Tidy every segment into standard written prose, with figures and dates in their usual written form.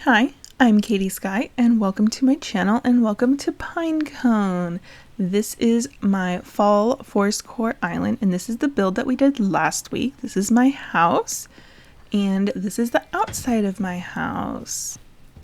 Hi, I'm Katie Sky and welcome to my channel and welcome to Pinecone. This is my fall Forestcore island and this is the build that we did last week. This is my house and this is the outside of my house.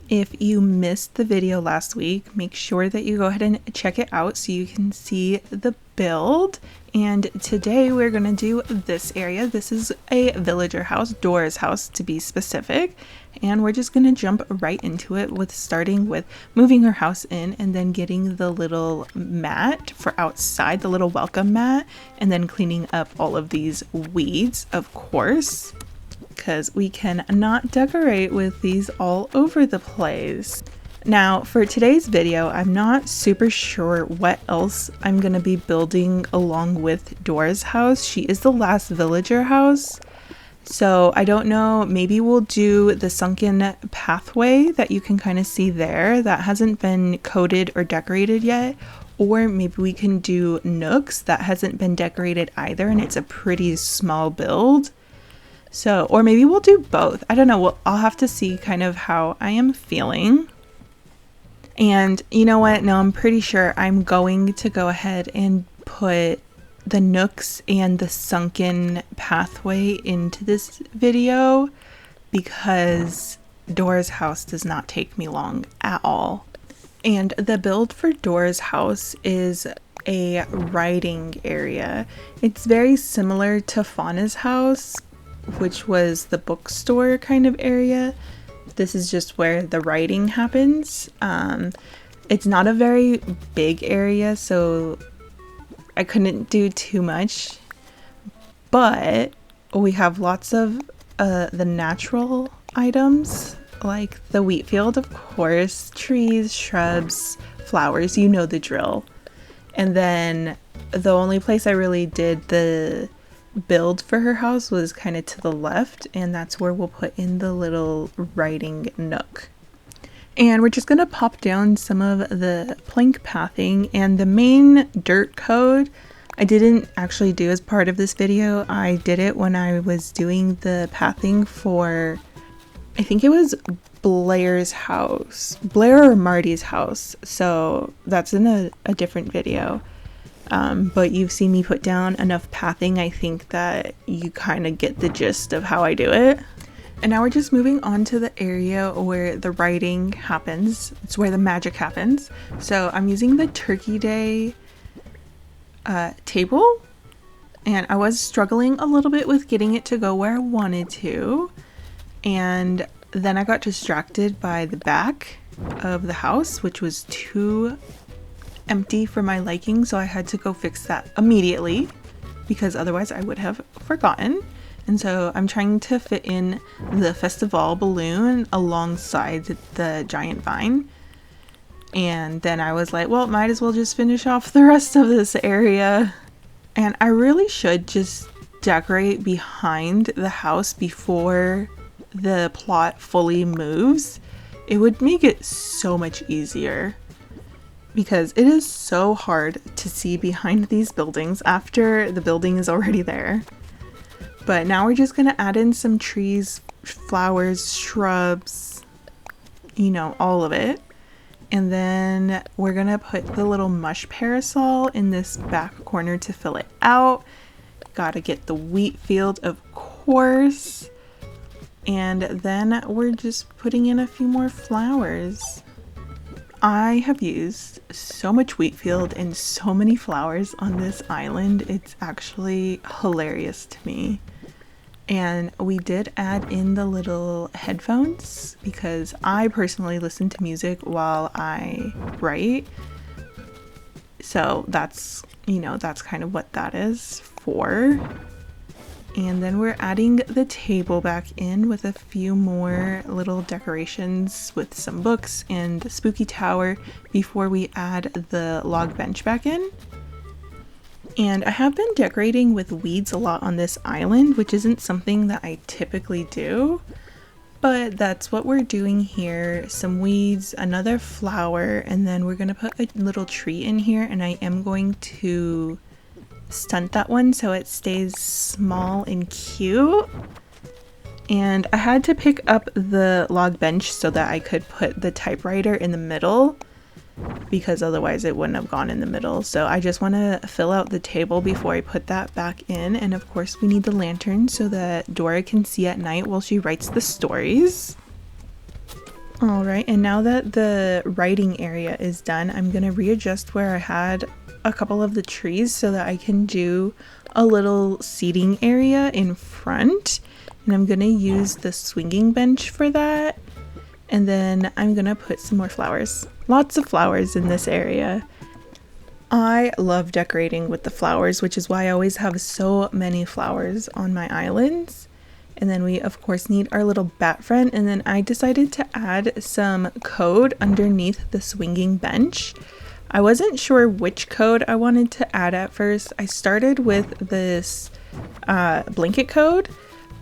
If you missed the video last week, make sure that you go ahead and check it out so you can see the build. And today we're going to do this area. This is a villager house, Dora's house to be specific. And we're just going to jump right into it with starting with moving her house in and then getting the little mat for outside, the little welcome mat, and then cleaning up all of these weeds, of course, because we can not decorate with these all over the place. Now, for today's video, I'm not super sure what else I'm going to be building along with Dora's house. She is the last villager house. So I don't know, maybe we'll do the sunken pathway that you can kind of see there that hasn't been coated or decorated yet. Or maybe we can do Nooks that hasn't been decorated either and it's a pretty small build. So, or maybe we'll do both. I don't know, I'll have to see kind of how I am feeling. And you know what? No, I'm pretty sure I'm going to go ahead and put the nooks and the sunken pathway into this video because Dora's house does not take me long at all. And the build for Dora's house is a writing area. It's very similar to Fauna's house, which was the bookstore kind of area. This is just where the writing happens. It's not a very big area, so I couldn't do too much, but we have lots of the natural items like the wheat field, of course, trees, shrubs, flowers, you know the drill. And then the only place I really did the build for her house was kind of to the left, and that's where we'll put in the little writing nook. And we're just going to pop down some of the plank pathing, and the main dirt code I didn't actually do as part of this video. I did it when I was doing the pathing for, I think it was Blair's house, Blair or Marty's house, so that's in a different video. But you've seen me put down enough pathing, I think that you kind of get the gist of how I do it. And now we're just moving on to the area where the writing happens. It's where the magic happens. So I'm using the Turkey Day table. And I was struggling a little bit with getting it to go where I wanted to. And then I got distracted by the back of the house, which was too empty for my liking. So I had to go fix that immediately because otherwise I would have forgotten. And so I'm trying to fit in the festival balloon alongside the giant vine. And then I was like, well, might as well just finish off the rest of this area. And I really should just decorate behind the house before the plot fully moves. It would make it so much easier because it is so hard to see behind these buildings after the building is already there. But now we're just going to add in some trees, flowers, shrubs, you know, all of it. And then we're going to put the little mush parasol in this back corner to fill it out. Got to get the wheat field, of course. And then we're just putting in a few more flowers. I have used so much wheat field and so many flowers on this island. It's actually hilarious to me. And we did add in the little headphones because I personally listen to music while I write. So that's, you know, that's kind of what that is for. And then we're adding the table back in with a few more little decorations with some books and the spooky tower before we add the log bench back in. And I have been decorating with weeds a lot on this island, which isn't something that I typically do, but that's what we're doing here. Some weeds, another flower, and then we're gonna put a little tree in here, and I am going to stunt that one so it stays small and cute. and I had to pick up the log bench so that I could put the typewriter in the middle, because otherwise it wouldn't have gone in the middle. So I just want to fill out the table before I put that back in. And of course we need the lantern so that Dora can see at night while she writes the stories. Alright, and now that the writing area is done, I'm going to readjust where I had a couple of the trees so that I can do a little seating area in front. And I'm going to use the swinging bench for that. And then I'm going to put some more flowers. Lots of flowers in this area. I love decorating with the flowers, which is why I always have so many flowers on my islands. And then we of course need our little bat friend, and then I decided to add some code underneath the swinging bench. I wasn't sure which code I wanted to add at first. I started with this blanket code,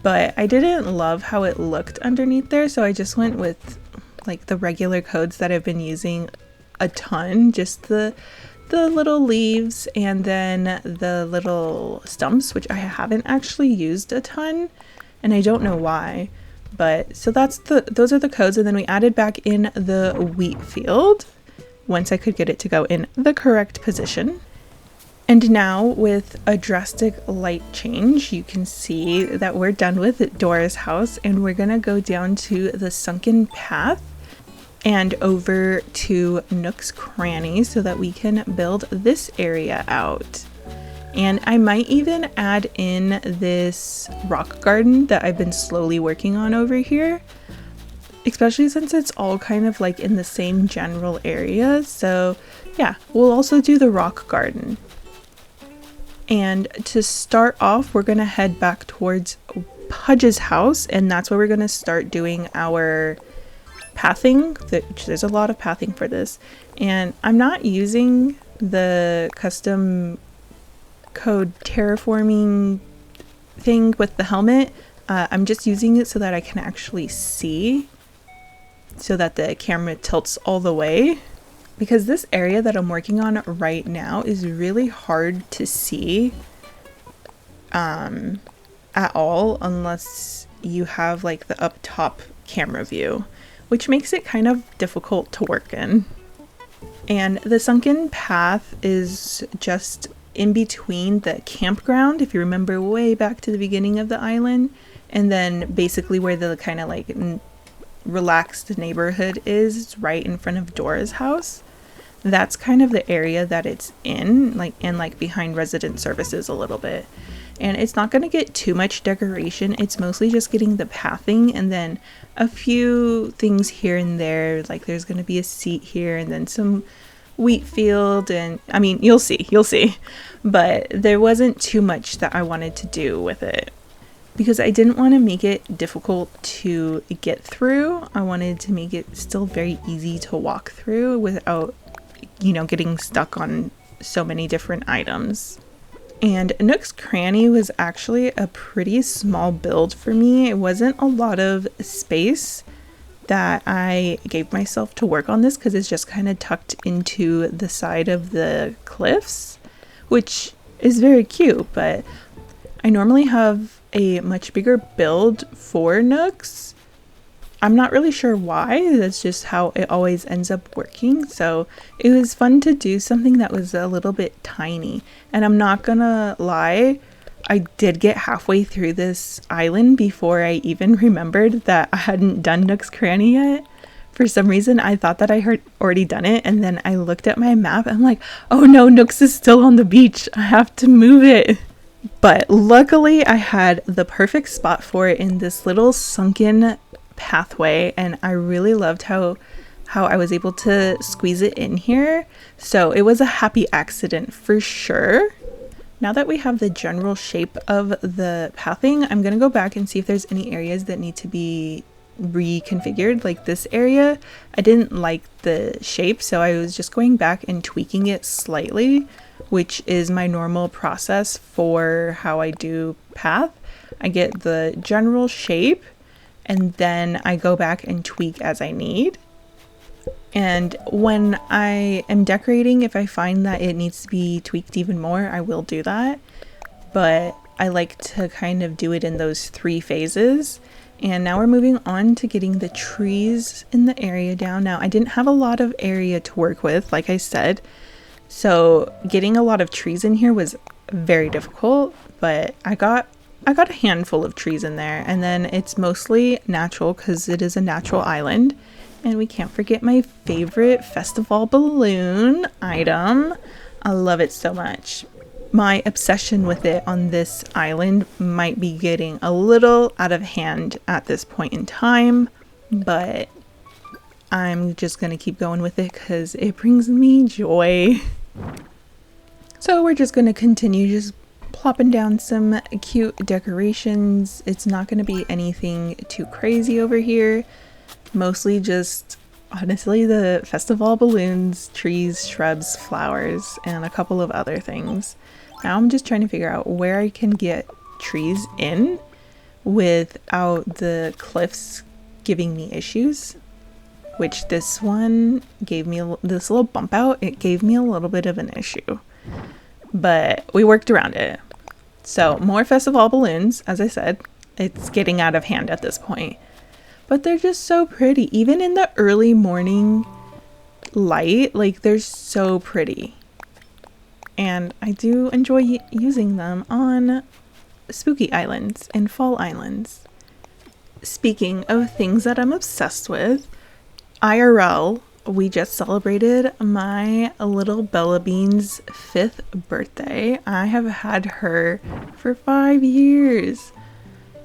but I didn't love how it looked underneath there, so I just went with like the regular codes that I've been using a ton, just the little leaves and then the little stumps, which I haven't actually used a ton. And I don't know why, but so those are the codes. And then we added back in the wheat field once I could get it to go in the correct position. And now with a drastic light change, you can see that we're done with Dora's house, and we're gonna go down to the sunken path and over to Nook's Cranny so that we can build this area out. And I might even add in this rock garden that I've been slowly working on over here, especially since it's all kind of like in the same general area. So yeah, we'll also do the rock garden. And to start off, we're gonna head back towards Pudge's house, and that's where we're gonna start doing our pathing. There's a lot of pathing for this, and I'm not using the custom code terraforming thing with the helmet. I'm just using it so that I can actually see, so that the camera tilts all the way, because this area that I'm working on right now is really hard to see at all unless you have like the up top camera view, which makes it kind of difficult to work in. And the sunken path is just in between the campground, if you remember way back to the beginning of the island, and then basically where the kind of like relaxed neighborhood is right in front of Dora's house. That's kind of the area that it's in, like, and like behind resident services a little bit. And it's not going to get too much decoration. It's mostly just getting the pathing and then a few things here and there, like there's going to be a seat here and then some wheat field, and I mean, you'll see, but there wasn't too much that I wanted to do with it because I didn't want to make it difficult to get through. I wanted to make it still very easy to walk through without, you know, getting stuck on so many different items. And Nook's Cranny was actually a pretty small build for me. It wasn't a lot of space that I gave myself to work on this because it's just kind of tucked into the side of the cliffs, which is very cute, but I normally have a much bigger build for Nooks. I'm not really sure why, that's just how it always ends up working. So it was fun to do something that was a little bit tiny. And I'm not gonna lie, I did get halfway through this island before I even remembered that I hadn't done Nook's Cranny yet. For some reason, I thought that I had already done it, and then I looked at my map and I'm like, oh no, Nooks is still on the beach. I have to move it. But luckily, I had the perfect spot for it in this little sunken pathway, and I really loved how I was able to squeeze it in here. So it was a happy accident for sure. Now that we have the general shape of the pathing, I'm going to go back and see if there's any areas that need to be reconfigured. Like this area, I didn't like the shape, so I was just going back and tweaking it slightly, which is my normal process for how I do path. I get the general shape and then I go back and tweak as I need. And when I am decorating, if I find that it needs to be tweaked even more, I will do that. But I like to kind of do it in those 3 phases. And now we're moving on to getting the trees in the area down. Now, I didn't have a lot of area to work with, like I said, so getting a lot of trees in here was very difficult, but I got a handful of trees in there, and then it's mostly natural because it is a natural island. And we can't forget my favorite festival balloon item. I love it so much. My obsession with it on this island might be getting a little out of hand at this point in time, but I'm just going to keep going with it because it brings me joy. So we're just going to continue just plopping down some cute decorations. It's not going to be anything too crazy over here. Mostly just, honestly, the festival balloons, trees, shrubs, flowers, and a couple of other things. Now I'm just trying to figure out where I can get trees in without the cliffs giving me issues. Which this one gave me, this little bump out, it gave me a little bit of an issue. But we worked around it. So more festival balloons, as I said, it's getting out of hand at this point. But they're just so pretty. Even in the early morning light, like they're so pretty. And I do enjoy using them on spooky islands and fall islands. Speaking of things that I'm obsessed with, IRL, we just celebrated my little Bella Bean's 5th birthday. I have had her for 5 years.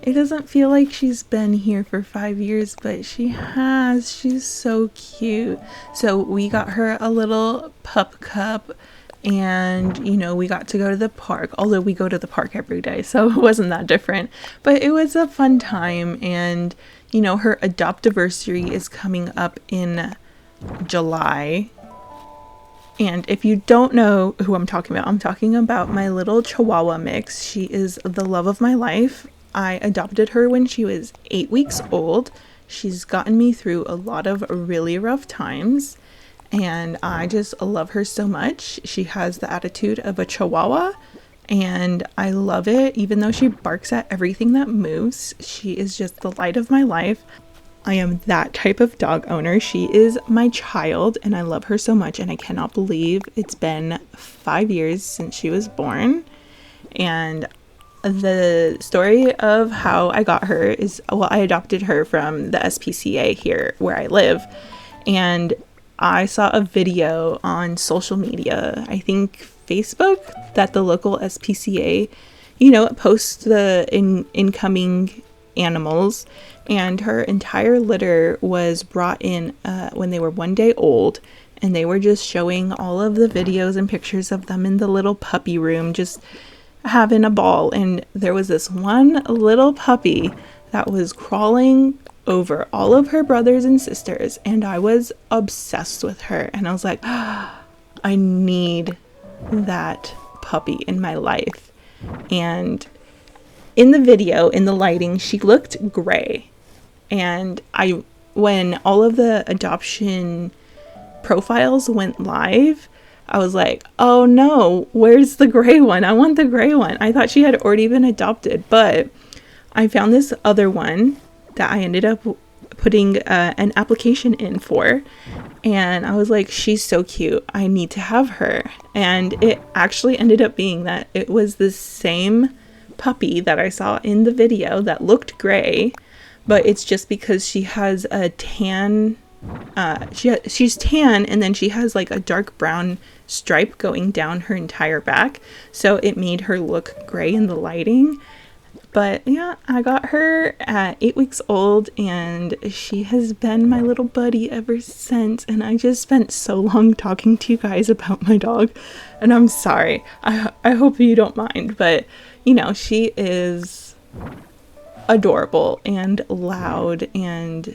It doesn't feel like she's been here for 5 years, but she has. She's so cute. So we got her a little pup cup, and you know, we got to go to the park, although we go to the park every day, so it wasn't that different, but it was a fun time. And you know, her adoptiversary is coming up in July. And if you don't know who I'm talking about, I'm talking about my little Chihuahua mix. She is the love of my life. I adopted her when she was 8 weeks old. She's gotten me through a lot of really rough times, and I just love her so much. She has the attitude of a Chihuahua, and I love it. Even though she barks at everything that moves, she is just the light of my life. I am that type of dog owner. She is my child, and I love her so much, and I cannot believe it's been 5 years since she was born. And the story of how I got her is, well, I adopted her from the SPCA here where I live, and I saw a video on social media, I think Facebook, that the local SPCA, you know, posts the incoming animals, and her entire litter was brought in when they were 1 day old, and they were just showing all of the videos and pictures of them in the little puppy room just having a ball. And there was this one little puppy that was crawling over all of her brothers and sisters, and I was obsessed with her, and I was like, oh, I need that puppy in my life. And in the video, in the lighting, she looked gray, and when all of the adoption profiles went live, I was like, oh no, where's the gray one? I want the gray one. I thought she had already been adopted, but I found this other one that I ended up putting an application in for, and I was like, she's so cute, I need to have her. And it actually ended up being that it was the same puppy that I saw in the video that looked gray, but it's just because she has a tan, she's tan, and then she has like a dark brown stripe going down her entire back, so it made her look gray in the lighting. But yeah, I got her at 8 weeks old, and she has been my little buddy ever since. And I just spent so long talking to you guys about my dog, and I'm sorry. I hope you don't mind, but you know, she is adorable and loud, and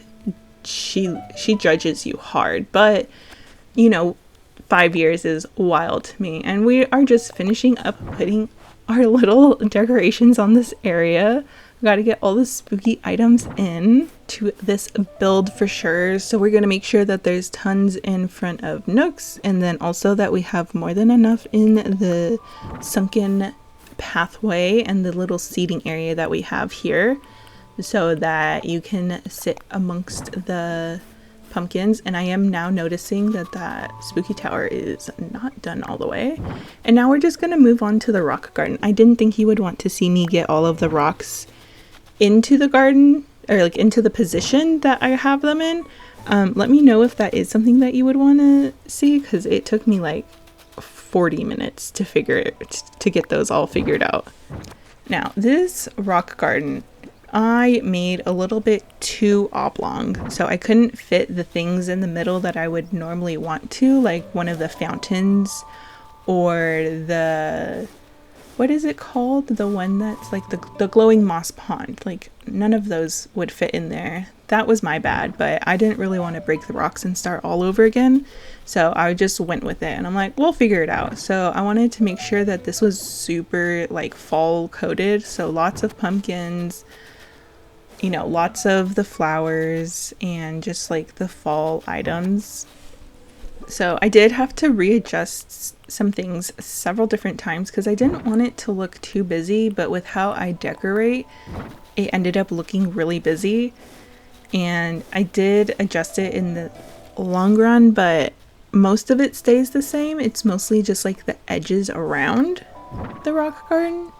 she judges you hard. But you know, 5 years is wild to me, and we are just finishing up putting our little decorations on this area. We got to get all the spooky items in to this build for sure. So we're going to make sure that there's tons in front of Nooks, and then also that we have more than enough in the sunken pathway and the little seating area that we have here. so that you can sit amongst the pumpkins. And I am now noticing that that spooky tower is not done all the way. And now we're just gonna move on to the rock garden. I didn't think he would want to see me get all of the rocks into the garden, or like into the position that I have them in. Let me know if that is something that you would want to see, because it took me like 40 minutes to get those all figured out. Now this rock garden I made a little bit too oblong, so I couldn't fit the things in the middle that I would normally want to, like one of the fountains or the, what is it called? The one that's like the glowing moss pond. Like none of those would fit in there. That was my bad, but I didn't really want to break the rocks and start all over again. So I just went with it and I'm like, we'll figure it out. So I wanted to make sure that this was super like fall coated. So lots of pumpkins, you know, lots of the flowers and just like the fall items. So I did have to readjust some things several different times because I didn't want it to look too busy, but with how I decorate, it ended up looking really busy. And I did adjust it in the long run, but most of it stays the same. It's mostly just like the edges around the rock garden.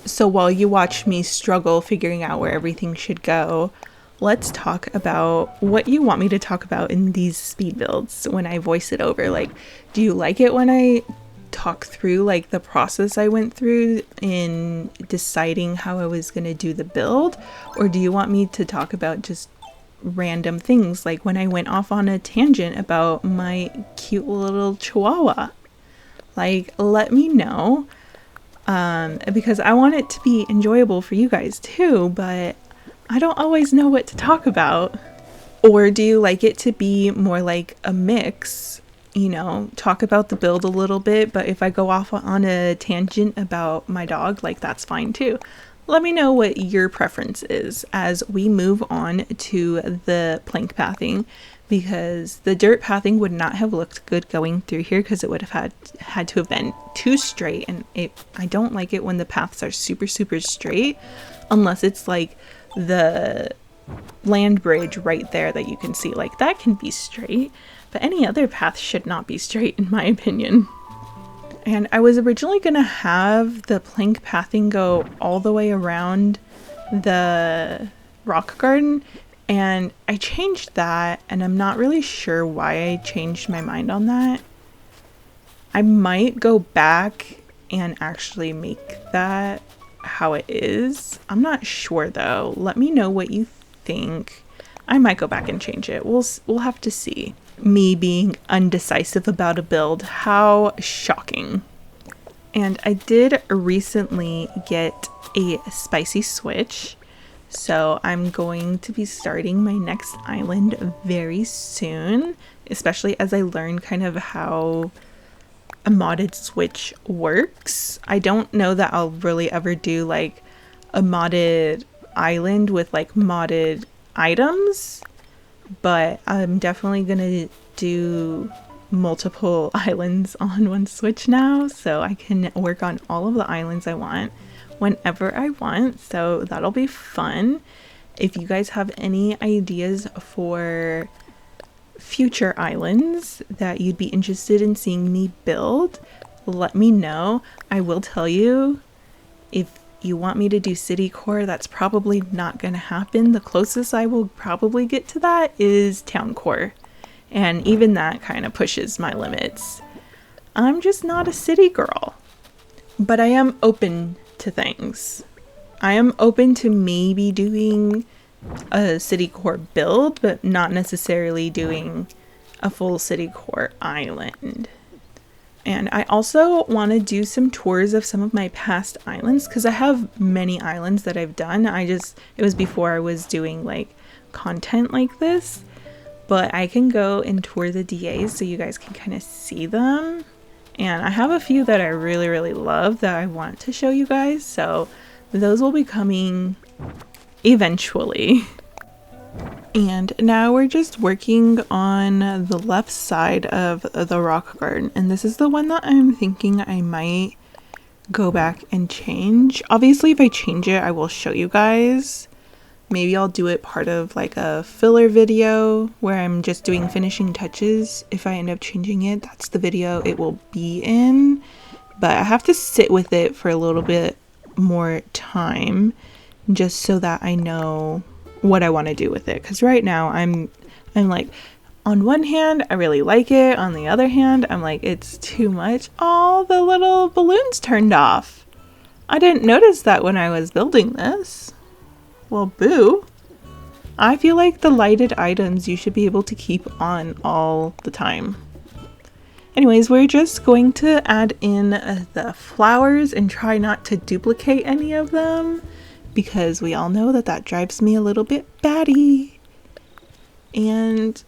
So while you watch me struggle figuring out where everything should go, let's talk about what you want me to talk about in these speed builds when I voice it over. Like, do you like it when I talk through like the process I went through in deciding how I was going to do the build? Or do you want me to talk about just random things, like when I went off on a tangent about my cute little chihuahua? Like, let me know. Because I want it to be enjoyable for you guys too, but I don't always know what to talk about. Or do you like it to be more like a mix? You know, talk about the build a little bit, but if I go off on a tangent about my dog, like that's fine too. Let me know what your preference is as we move on to the plank pathing, because the dirt pathing would not have looked good going through here because it would have had to have been too straight, and I don't like it when the paths are super straight, unless it's like the land bridge right there that you can see, like that can be straight, but any other path should not be straight in my opinion. And I was originally gonna have the plank pathing go all the way around the rock garden, and I changed that, and I'm not really sure why I changed my mind on that. I might go back and actually make that how it is. I'm not sure though. Let me know what you think. I might go back and change it. We'll have to see. Me being undecisive about a build. How shocking. And I did recently get a spicy switch. So I'm going to be starting my next island very soon, especially as I learn kind of how a modded switch works. I don't know that I'll really ever do like a modded island with like modded items, but I'm definitely gonna do multiple islands on one switch now, so I can work on all of the islands I want whenever I want. So that'll be fun. If you guys have any ideas for future islands that you'd be interested in seeing me build, let me know. I will tell you, if you want me to do city core, that's probably not going to happen. The closest I will probably get to that is town core, and even that kind of pushes my limits. I'm just not a city girl, but I am open to things. I am open to maybe doing a city core build, but not necessarily doing a full city core island. And I also want to do some tours of some of my past islands, because I have many islands that I've done. It was before I was doing like content like this, but I can go and tour the DAs so you guys can kind of see them. And I have a few that I really love that I want to show you guys, so those will be coming eventually. And now we're just working on the left side of the rock garden, and this is the one that I'm thinking I might go back and change. Obviously if I change it I will show you guys, maybe I'll do it part of like a filler video where I'm just doing finishing touches. If I end up changing it, that's the video it will be in. But I have to sit with it for a little bit more time just so that I know what I want to do with it. Because right now I'm like, on one hand, I really like it. On the other hand, I'm like, it's too much. All the little balloons turned off. I didn't notice that when I was building this. Well, boo. I feel like the lighted items you should be able to keep on all the time. Anyways, we're just going to add in the flowers and try not to duplicate any of them because we all know that that drives me a little bit batty. And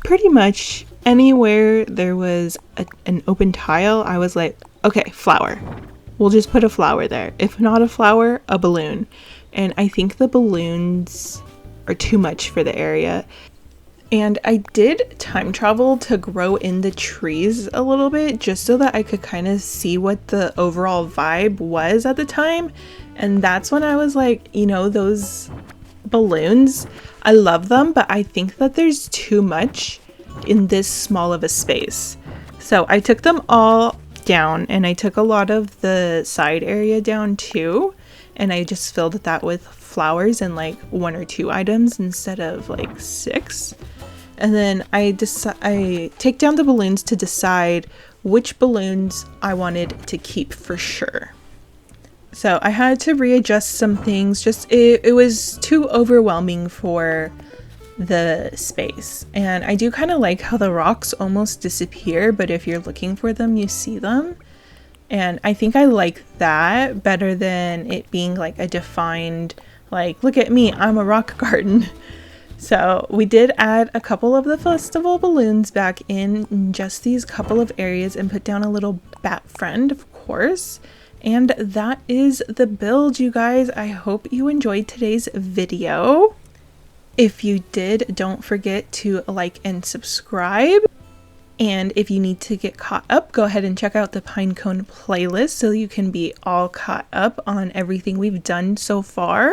pretty much anywhere there was an open tile, I was like, okay, flower. We'll just put a flower there. If not a flower, a balloon. And I think the balloons are too much for the area. And I did time travel to grow in the trees a little bit just so that I could kind of see what the overall vibe was at the time. And that's when I was like, you know, those balloons, I love them, but I think that there's too much in this small of a space. So I took them all down and I took a lot of the side area down too. And I just filled that with flowers and like 1 or 2 items instead of like 6. And then I take down the balloons to decide which balloons I wanted to keep for sure. So I had to readjust some things, just it was too overwhelming for the space. And I do kind of like how the rocks almost disappear, but if you're looking for them, you see them. And I think I like that better than it being like a defined, like, look at me, I'm a rock garden. So we did add a couple of the festival balloons back in just these couple of areas and put down a little bat friend, of course. And that is the build, you guys. I hope you enjoyed today's video. If you did, don't forget to like and subscribe. And if you need to get caught up, go ahead and check out the Pinecone playlist so you can be all caught up on everything we've done so far.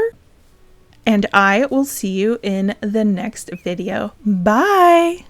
And I will see you in the next video. Bye!